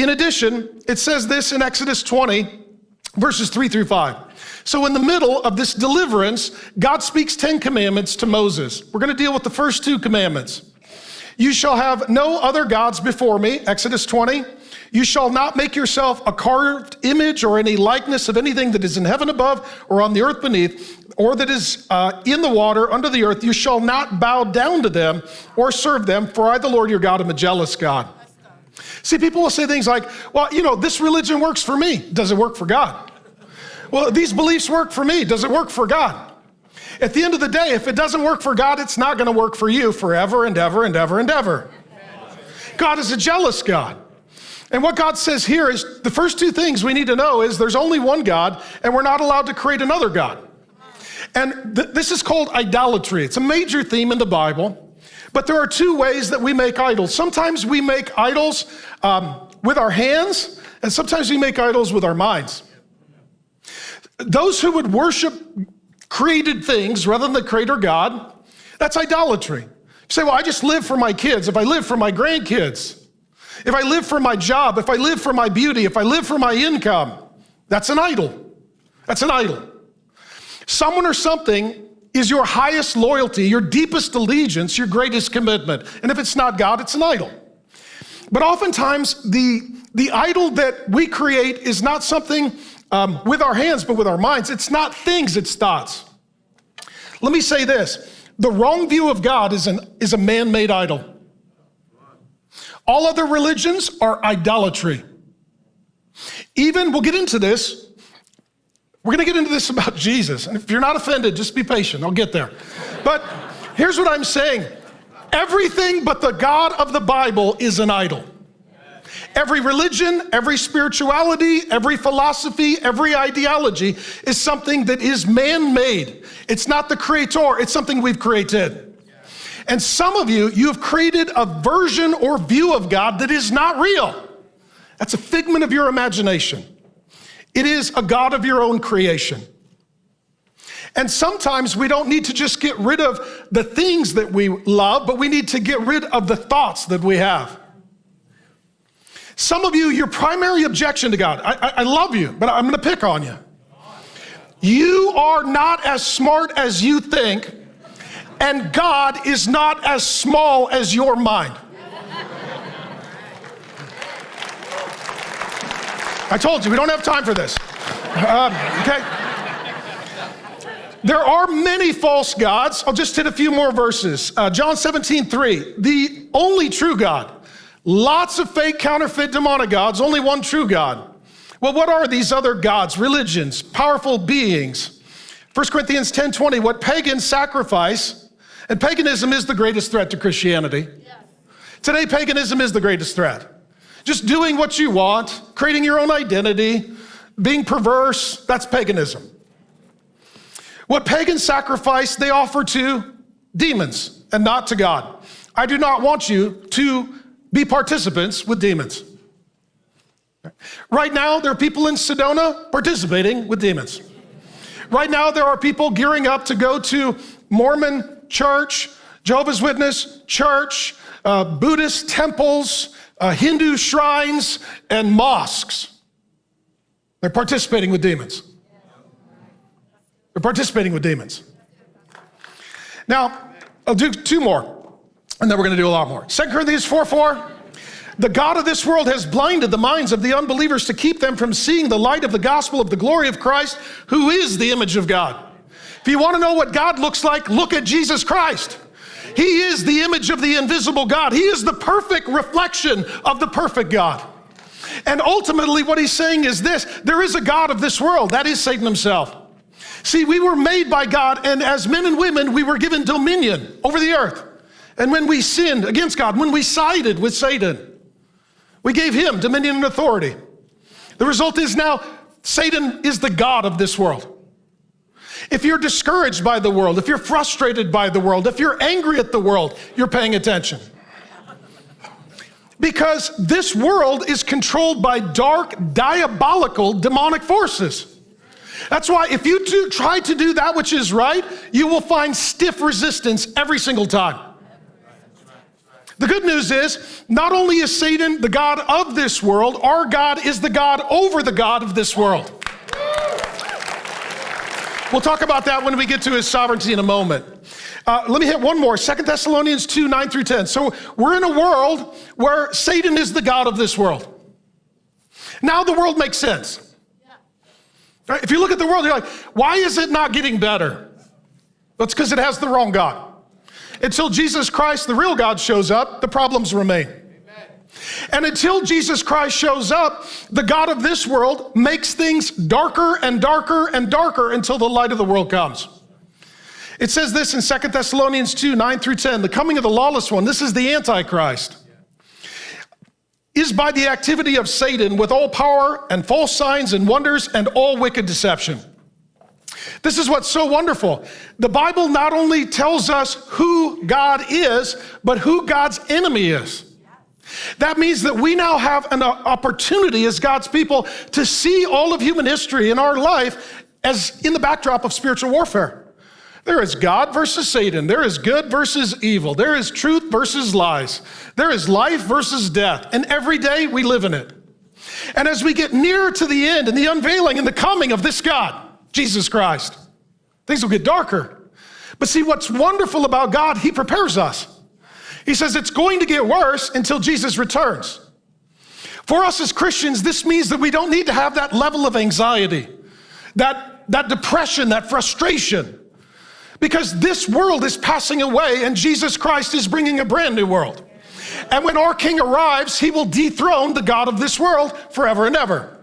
In addition, it says this in Exodus 20, verses 3 through 5. So in the middle of this deliverance, God speaks 10 commandments to Moses. We're going to deal with the first 2 commandments. You shall have no other gods before me, Exodus 20. You shall not make yourself a carved image or any likeness of anything that is in heaven above or on the earth beneath, or that is in the water under the earth. You shall not bow down to them or serve them, for I, the Lord your God, am a jealous God. See, people will say things like, well, this religion works for me. Does it work for God? Well, these beliefs work for me. Does it work for God? At the end of the day, if it doesn't work for God, it's not going to work for you forever and ever and ever and ever. God is a jealous God. And what God says here is the first 2 things we need to know is there's only one God, and we're not allowed to create another God. And this is called idolatry. It's a major theme in the Bible, but there are 2 ways that we make idols. Sometimes we make idols with our hands, and sometimes we make idols with our minds. Those who would worship created things rather than the creator God, that's idolatry. You say, well, I just live for my kids. If I live for my grandkids, if I live for my job, if I live for my beauty, if I live for my income, that's an idol. That's an idol. Someone or something is your highest loyalty, your deepest allegiance, your greatest commitment. And if it's not God, it's an idol. But oftentimes, the idol that we create is not something with our hands, but with our minds. It's not things, it's thoughts. Let me say this. The wrong view of God is a man-made idol. All other religions are idolatry. Even, we'll get into this, we're going to get into this about Jesus. And if you're not offended, just be patient. I'll get there. But here's what I'm saying. Everything but the God of the Bible is an idol. Every religion, every spirituality, every philosophy, every ideology is something that is man-made. It's not the creator, it's something we've created. And some of you have created a version or view of God that is not real. That's a figment of your imagination. It is a God of your own creation. And sometimes we don't need to just get rid of the things that we love, but we need to get rid of the thoughts that we have. Some of you, your primary objection to God, I love you, but I'm going to pick on you. You are not as smart as you think, and God is not as small as your mind. I told you, we don't have time for this. Okay. There are many false gods. I'll just hit a few more verses. John 17:3, the only true God. Lots of fake, counterfeit, demonic gods, only one true God. Well, what are these other gods, religions, powerful beings? 1 Corinthians 10:20, what pagans sacrifice, and paganism is the greatest threat to Christianity. Yes. Today, paganism is the greatest threat. Just doing what you want, creating your own identity, being perverse, that's paganism. What pagans sacrifice, they offer to demons and not to God. I do not want you to be participants with demons. Right now, there are people in Sedona participating with demons. Right now, there are people gearing up to go to Mormon church, Jehovah's Witness church, Buddhist temples, Hindu shrines, and mosques. They're participating with demons. They're participating with demons. Now, I'll do 2 more. And then we're going to do a lot more. 2 Corinthians 4:4, the God of this world has blinded the minds of the unbelievers to keep them from seeing the light of the gospel of the glory of Christ, who is the image of God. If you want to know what God looks like, look at Jesus Christ. He is the image of the invisible God. He is the perfect reflection of the perfect God. And ultimately what he's saying is this, there is a God of this world, that is Satan himself. See, we were made by God, and as men and women, we were given dominion over the earth. And when we sinned against God, when we sided with Satan, we gave him dominion and authority. The result is now Satan is the God of this world. If you're discouraged by the world, if you're frustrated by the world, if you're angry at the world, you're paying attention. Because this world is controlled by dark, diabolical, demonic forces. That's why if you try to do that which is right, you will find stiff resistance every single time. The good news is, not only is Satan the god of this world, our God is the God over the god of this world. We'll talk about that when we get to his sovereignty in a moment. Let me hit one more, 2 Thessalonians 2, 9 through 10. So we're in a world where Satan is the god of this world. Now the world makes sense. Right? If you look at the world, you're like, why is it not getting better? Well, it's because it has the wrong God. Until Jesus Christ, the real God, shows up, the problems remain. And until Jesus Christ shows up, the God of this world makes things darker and darker and darker until the light of the world comes. It says this in 2 Thessalonians 2, 9 through 10, the coming of the lawless one, this is the Antichrist, is by the activity of Satan with all power and false signs and wonders and all wicked deception. This is what's so wonderful. The Bible not only tells us who God is, but who God's enemy is. That means that we now have an opportunity as God's people to see all of human history in our life as in the backdrop of spiritual warfare. There is God versus Satan. There is good versus evil. There is truth versus lies. There is life versus death. And every day we live in it. And as we get nearer to the end and the unveiling and the coming of this God, Jesus Christ, things will get darker. But see, what's wonderful about God, he prepares us. He says it's going to get worse until Jesus returns. For us as Christians, this means that we don't need to have that level of anxiety, that depression, that frustration, because this world is passing away and Jesus Christ is bringing a brand new world. And when our King arrives, he will dethrone the God of this world forever and ever.